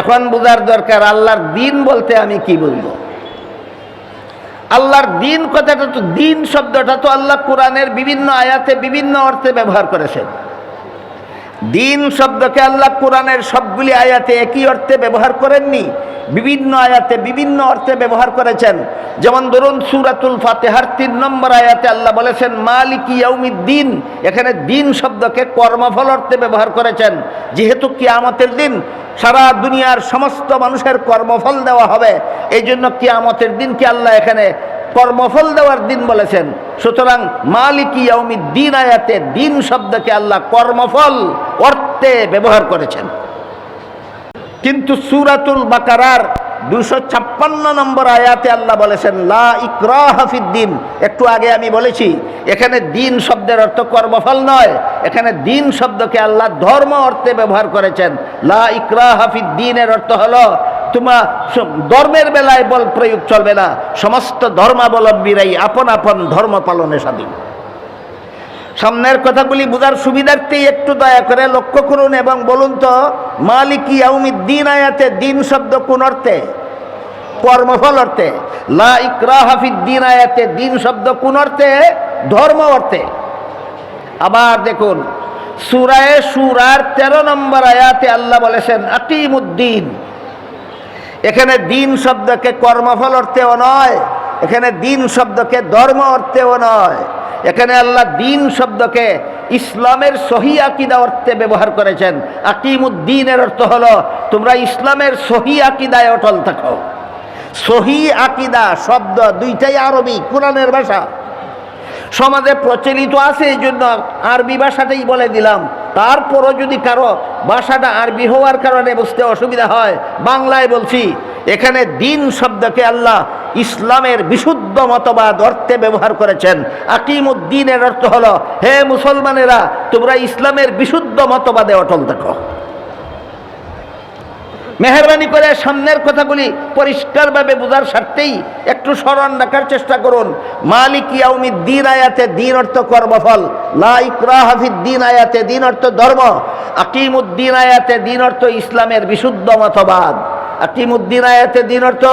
এখন বোঝার দরকার আল্লাহর দিন বলতে আমি কি বলবো। আল্লাহর দিন কথাটা তো, দিন শব্দটা তো আল্লাহ কোরআনের বিভিন্ন আয়াতে বিভিন্ন অর্থে ব্যবহার করেছেন। দিন শব্দকে আল্লাহ কোরআনের সবগুলি আয়াতে একই অর্থে ব্যবহার করেননি, বিভিন্ন আয়াতে বিভিন্ন অর্থে ব্যবহার করেছেন। যেমন ধরুন সূরাতুল ফাতিহার 3 নম্বর আয়াতে আল্লাহ বলেছেন মালিকি ইয়াউমিদ্দিন, এখানে দিন শব্দকে কর্মফল অর্থে ব্যবহার করেছেন। যেহেতু কিয়ামতের দিন সারা দুনিয়ার সমস্ত মানুষের কর্মফল দেওয়া হবে, এই জন্য কিয়ামতের দিনকে আল্লাহ এখানে কর্মফল দেওয়ার দিন বলেছেন। সুতরাং মালিকি ইয়াউমিদ্দিন আয়াতে দিন শব্দকে আল্লাহ কর্মফল অর্থে ব্যবহার করেছেন। কিন্তু সূরাতুল বাকারার 256 নম্বর আয়াতে আল্লাহ বলেছেন লা ইকরাহা ফিদ্দিন। একটু আগে আমি বলেছি এখানে দিন শব্দের অর্থ কর্মফল নয়, এখানে দিন শব্দকে আল্লাহ ধর্ম অর্থে ব্যবহার করেছেন। লা ইকরাহা ফিদ্দিনের অর্থ হলো তোমার ধর্মের বেলায় বল প্রয়োগ চলবে না, সমস্ত ধর্মাবলম্বীরাই আপন আপন ধর্ম পালনে স্বাধীন। সামনের কথাগুলি বোঝার সুবিধার্থেই একটু দয়া করে লক্ষ্য করুন এবং বলুন তো মালিকি ইয়াউমিদ্দিন আয়াতে দিন শব্দ কোন অর্থে? কর্মফল অর্থে। লা ইকরাহা ফিদ্দিন আয়াতে দিন শব্দ কোন অর্থে? ধর্ম অর্থে। আবার দেখুন সূরা শুরার 13 নম্বর আয়াতে আল্লাহ বলেছেন আকিমুদ্দিন, এখানে দিন শব্দকে কর্মফল অর্থেও নয়, এখানে দিন শব্দকে ধর্ম অর্থেও নয়, এখানে আল্লাহ দিন শব্দকে ইসলামের সহি আকীদা অর্থে ব্যবহার করেছেন। আকিমুদ্দিনের অর্থ হলো তোমরা ইসলামের সহি আকীদায় অটল থাকো। সহি আকীদা শব্দ দুইটাই আরবি, কোরআনের ভাষা, সমাজে প্রচলিত আছে, এই জন্য আরবি ভাষাটাই বলে দিলাম। তারপরও যদি কারো ভাষাটা আরবি হওয়ার কারণে বুঝতে অসুবিধা হয়, বাংলায় বলছি। এখানে দিন শব্দকে আল্লাহ ইসলামের বিশুদ্ধ মতবাদ অর্থে ব্যবহার করেছেন। আকিমুদ্দিনের অর্থ হলো হে মুসলমানেরা তোমরা ইসলামের বিশুদ্ধ মতবাদে অটল থাকো। মেহরবানি করে সামনের কথাগুলি পরিষ্কারভাবে বোঝার স্বার্থেই একটু স্মরণ রাখার চেষ্টা করুন। মালিক ইয়াউমিদ্দিন আয়াতে দিন অর্থ কর্মফল, লা ইকরাহা ফিদ্দিন আয়াতে দিন অর্থ ধর্ম, আকিমুদ্দিন আয়াতে দিন অর্থ ইসলামের বিশুদ্ধ মতবাদ। আকিমুদ্দিন আয়াতে দিন অর্থ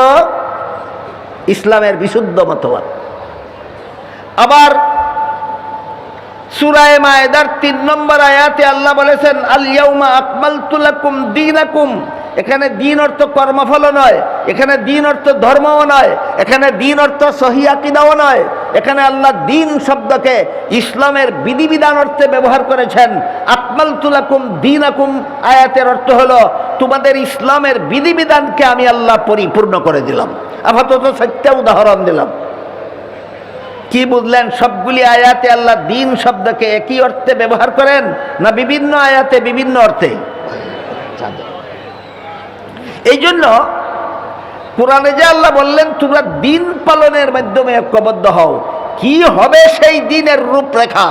ইসলামের বিশুদ্ধ মতবাদ। আবার সূরা মায়েদার 3 নম্বর আয়াতে আল্লাহ বলেছেন আল ইয়াউমা আকমালতু লাকুম দীনাকুম, এখানে দিন অর্থ কর্মফল নয়, এখানে দিন অর্থ ধর্মও নয়, এখানে দিন অর্থ সহি আকীদাও নয়, এখানে আল্লাহ দিন শব্দকে ইসলামের বিধিবিধান অর্থে ব্যবহার করেছেন। আকমালতু লাকুম দীনাকুম আয়াতের অর্থ হলো তোমাদের ইসলামের বিধিবিধানকে আমি আল্লাহ পরিপূর্ণ করে দিলাম। আপাতত 7টা উদাহরণ দিলাম। কি বুঝলেন? সবগুলি আয়াতে আল্লাহ দিন শব্দকে একই অর্থে ব্যবহার করেন না বিভিন্ন আয়াতে বিভিন্ন অর্থে? এই জন্য কোরআনে যে আল্লাহ বললেন তোমরা দিন পালনের মাধ্যমে ঐক্যবদ্ধ হও, কি হবে সেই দিনের রূপরেখা,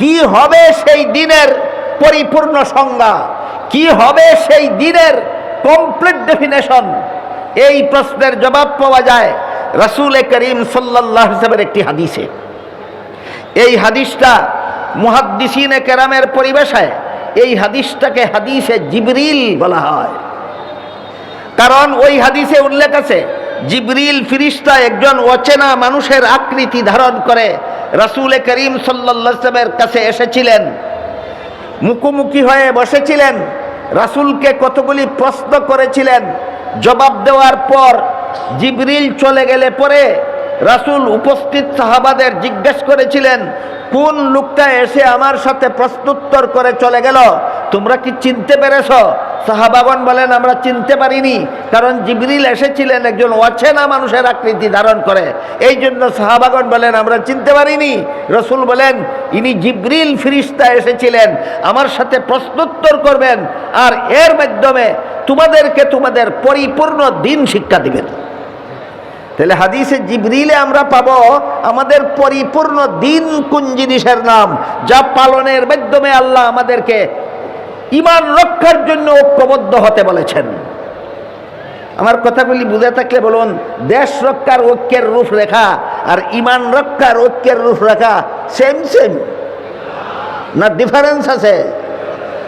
কি হবে সেই দিনের পরিপূর্ণ সংজ্ঞা, কি হবে সেই দিনের কমপ্লিট ডেফিনেশন, এই প্রশ্নের জবাব পাওয়া যায় রাসূল করিম সাল্লাল্লাহু আলাইহি ওয়াসাল্লামের একটি হাদিসে। এই হাদিসটা মুহাদ্দিসিনে কেরামের পরিভাষায় এই হাদিসটাকে হাদিসে জিবরিল বলা হয়। কারণ ওই হাদিসে উল্লেখ আছে জিবরিল ফেরেশতা একজন অচেনা মানুষের আকৃতি ধারণ করে রাসূল করিম সাল্লাল্লাহু আলাইহি ওয়াসাল্লামের কাছে এসেছিলেন, মুখোমুখি হয়ে বসেছিলেন, রাসূলকে কতগুলি প্রশ্ন করেছিলেন। জবাব দেওয়ার পর জিবরিল চলে গেলে পরে রাসূল উপস্থিত সাহাবাদের জিজ্ঞেস করেছিলেন কোন লোকটা এসে আমার সাথে প্রশ্নোত্তর করে চলে গেল, তোমরা কি চিনতে পেরেছ? সাহাবাগণ বলেন আমরা চিনতে পারিনি, কারণ জিবরিল এসেছিলেন একজন অচেনা মানুষের আকৃতি ধারণ করে, এই জন্য সাহাবাগণ বলেন আমরা চিনতে পারিনি। রাসূল বলেন ইনি জিবরিল ফেরেশতা এসেছিলেন আমার সাথে প্রশ্নোত্তর করবেন, আর এর মাধ্যমে তোমাদেরকে তোমাদের পরিপূর্ণ দিন শিক্ষা দিবেন। তাহলে হাদিসে জিবরিলে আমরা পাবো আমাদের পরিপূর্ণ দিন কোন জিনিসের নাম, যা পালনের মাধ্যমে আল্লাহ আমাদেরকে ঈমান রক্ষার জন্য ঐক্যবদ্ধ হতে বলেছেন। আমার কথাগুলি বুঝে থাকলে বলুন, দেশ রক্ষার ঐক্যের রূপরেখা আর ঈমান রক্ষার ঐক্যের রূপরেখা সেম সেম না ডিফারেন্স আছে?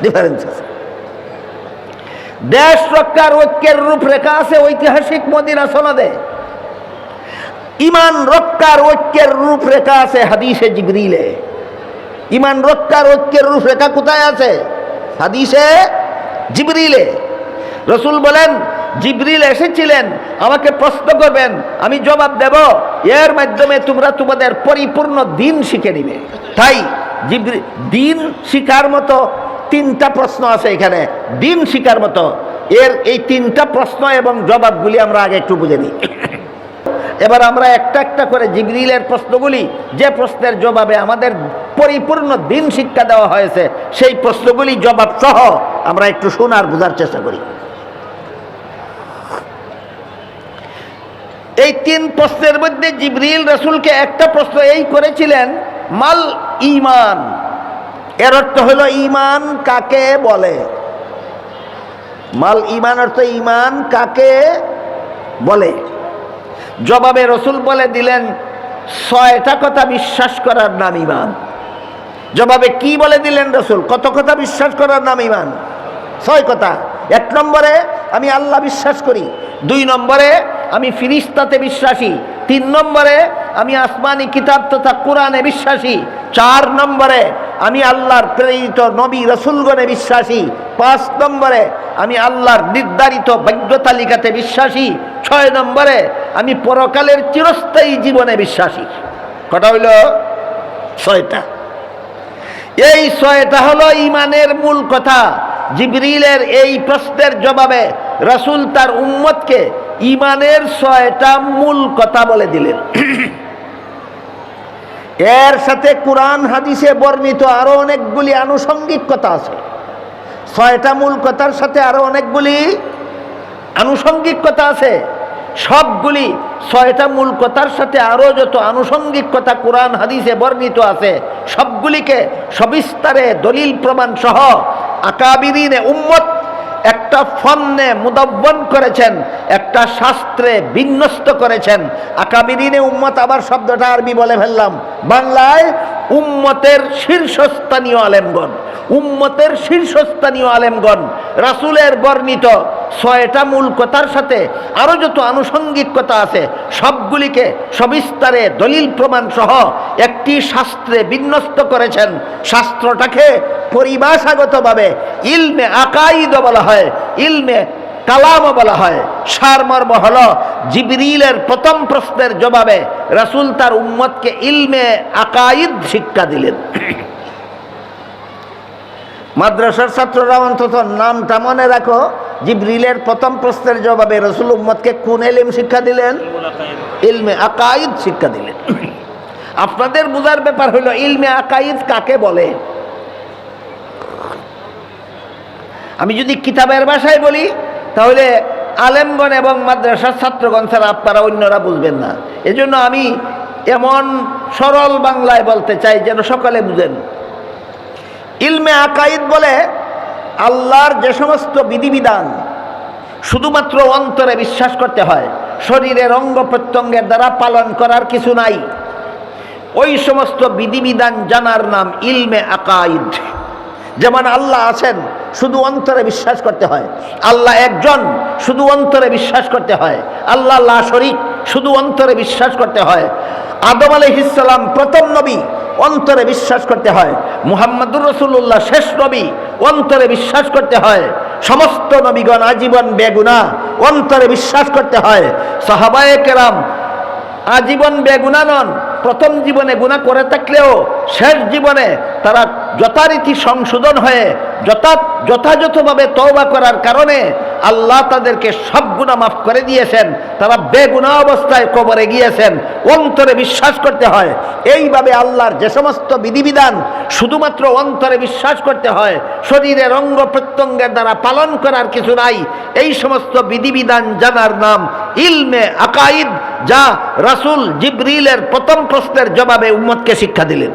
ডিফারেন্স আছে। দেশ রক্ষার ঐক্যের রূপরেখা আছে ঐতিহাসিক মদিনা সনদে। ইমান রক্ষার ঐক্যের রূপরেখা আছে হাদিসে জিবরিলে। ইমান রক্ষার ঐক্যের রূপরেখা কোথায় আছে? হাদিসে জিবরিলে। রসুল বলেন, জিবরিল এসেছিলেন, আমাকে প্রশ্ন করবেন, আমি জবাব দেব, এর মাধ্যমে তোমরা তোমাদের পরিপূর্ণ দিন শিখে নিবে। তাই দিন শিখার মতো তিনটা প্রশ্ন আছে এখানে, দিন শিখার মতো। এই তিনটা প্রশ্ন এবং জবাবগুলি আমরা আগে একটু বুঝে নিই। এবার আমরা একটা একটা করে জিবরিলের প্রশ্নগুলি, যে প্রশ্নের জবাবে আমাদের পরিপূর্ণ দিন শিক্ষা দেওয়া হয়েছে, সেই প্রশ্নগুলি জবাব সহ আমরা একটু শোনার বোঝার চেষ্টা করি। এই তিন প্রশ্নের মধ্যে জিবরিল রাসূলকে একটা প্রশ্ন এই করেছিলেন, মাল ঈমান। এর অর্থ হলো ঈমান কাকে বলে? মাল ঈমান অর্থ ঈমান কাকে বলে? জবাবে রসুল বলে দিলেন, 6টা কথা বিশ্বাস করার নাম ঈমান। জবাবে কি বলে দিলেন রসুল? কত কথা বিশ্বাস করার নাম ঈমান? 6 কথা। 1 নম্বরে আমি আল্লাহ বিশ্বাস করি, 2 নম্বরে আমি ফিরিস্তাতে বিশ্বাসী, 3 নম্বরে আমি আসমানি কিতাব তথা কোরআনে বিশ্বাসী, 4 নম্বরে আমি আল্লাহর প্রেরিত নবী রসুলগণে বিশ্বাসী, 5 নম্বরে আমি আল্লাহর নির্ধারিত ভাগ্য তালিকাতে বিশ্বাসী, 6 নম্বরে আমি পরকালের চিরস্থায়ী জীবনে বিশ্বাসী। কটা হইল? 6টা। এই 6টা হলো ঈমানের মূল কথা। জিবরিলের এই প্রশ্নের জবাবে রাসূল তার উম্মতকে ঈমানের 6টা মূল কথা বলে দিলেন। এর সাথে কোরআন হাদিসে বর্ণিত আরো অনেকগুলি আনুষঙ্গিক কথা আছে। 6টা মূল কথার সাথে আরো অনেকগুলি আনুষঙ্গিক কথা আছে। সবগুলি 6টা মূল কথার সাথে আরো যত আনুষঙ্গিক কথা কোরআন হাদিসে বর্ণিত আছে, সবগুলিকে সবিস্তারে দলিল প্রমাণ সহ আকাবিরিনে উম্মত একটা ফন্নে মুদাব্বন করেছেন, একটা শাস্ত্রে বিন্যস্ত করেছেন। আকাবিরিনে উম্মত, আবার শব্দটা আরবি বলে ফেললাম, বাংলায় উম্মতের শীর্ষস্থানীয় আলেমগণ। উম্মতের শীর্ষস্থানীয় আলেমগণ রাসূলের বর্ণিত 6টা মূল কথার সাথে আরো যত আনুষঙ্গিক কথা আছে, সবগুলিকে সবিস্তারে দলিল প্রমাণ সহ একটি শাস্ত্রে বিন্যস্ত করেছেন। শাস্ত্রটাকে পরিভাষাগতভাবে ইলমে আকাইদ বলা হয়, ইলমে কালাম বলা হয়। সারমর্ম হলো, জিবরিলের প্রথম প্রশ্নের জবাবে রাসূল তার উম্মতকে ইলমে আকাইদ শিক্ষা দিলেন। মাদ্রাসার ছাত্ররা অন্তত নামটা মনে রাখো, জিবরিলের প্রথম প্রশ্নের জবাবে রাসূল উম্মতকে কোন ইলম শিক্ষা দিলেন? ইলমে আকাইদ শিক্ষা দিলেন। আপনাদের বুঝার ব্যাপার হলো ইলমে আকাইদ কাকে বলে। আমি যদি কিতাবের ভাষায় বলি তাহলে আলেমগণ এবং মাদ্রাসার ছাত্রগণ ছাড়া আপনারা অন্যরা বুঝবেন না। এজন্য আমি এমন সরল বাংলায় বলতে চাই যেন সকলে বুঝেন। ইলমে আকাইদ বলে আল্লাহর যে সমস্ত বিধিবিধান শুধুমাত্র অন্তরে বিশ্বাস করতে হয়, শরীরের অঙ্গ প্রত্যঙ্গের দ্বারা পালন করার কিছু নাই, ওই সমস্ত বিধিবিধান জানার নাম ইলমে আকাইদ। যেমন আল্লাহ আছেন, শুধু অন্তরে বিশ্বাস করতে হয়। আল্লাহ একজন, শুধু অন্তরে বিশ্বাস করতে হয়। আল্লাহ লা শরীক, শুধু অন্তরে বিশ্বাস করতে হয়। আদম আলাইহিস সালাম প্রথম নবী, অন্তরে বিশ্বাস করতে হয়। মুহাম্মদুর রাসূলুল্লাহ শেষ নবী, অন্তরে বিশ্বাস করতে হয়। সমস্ত নবীগণ আজীবন বেগুনাহ, অন্তরে বিশ্বাস করতে হয়। সাহাবায়ে কেরাম আজীবন বেগুনাহ নন, প্রথম জীবনে গুনাহ করে থাকলেও শেষ জীবনে তারা যথারীতি সংশোধন হয়ে যথাযথভাবে তওবা করার কারণে আল্লাহ তাদেরকে সব গুনাহ মাফ করে দিয়েছেন। তারা বেগুনাহ অবস্থায় কবরে গিয়েছেন। অন্তরে বিশ্বাস করতে হয়। এইভাবে আল্লাহর যে সমস্ত বিধিবিধান শুধুমাত্র অন্তরে বিশ্বাস করতে হয়, শরীরের অঙ্গ প্রত্যঙ্গের দ্বারা পালন করার কিছু নাই, এই সমস্ত বিধিবিধান জানার নাম ইলমে আকাইদ, যা রাসূল জিবরিলের প্রথম প্রশ্নের জবাবে উম্মতকে শিক্ষা দিলেন।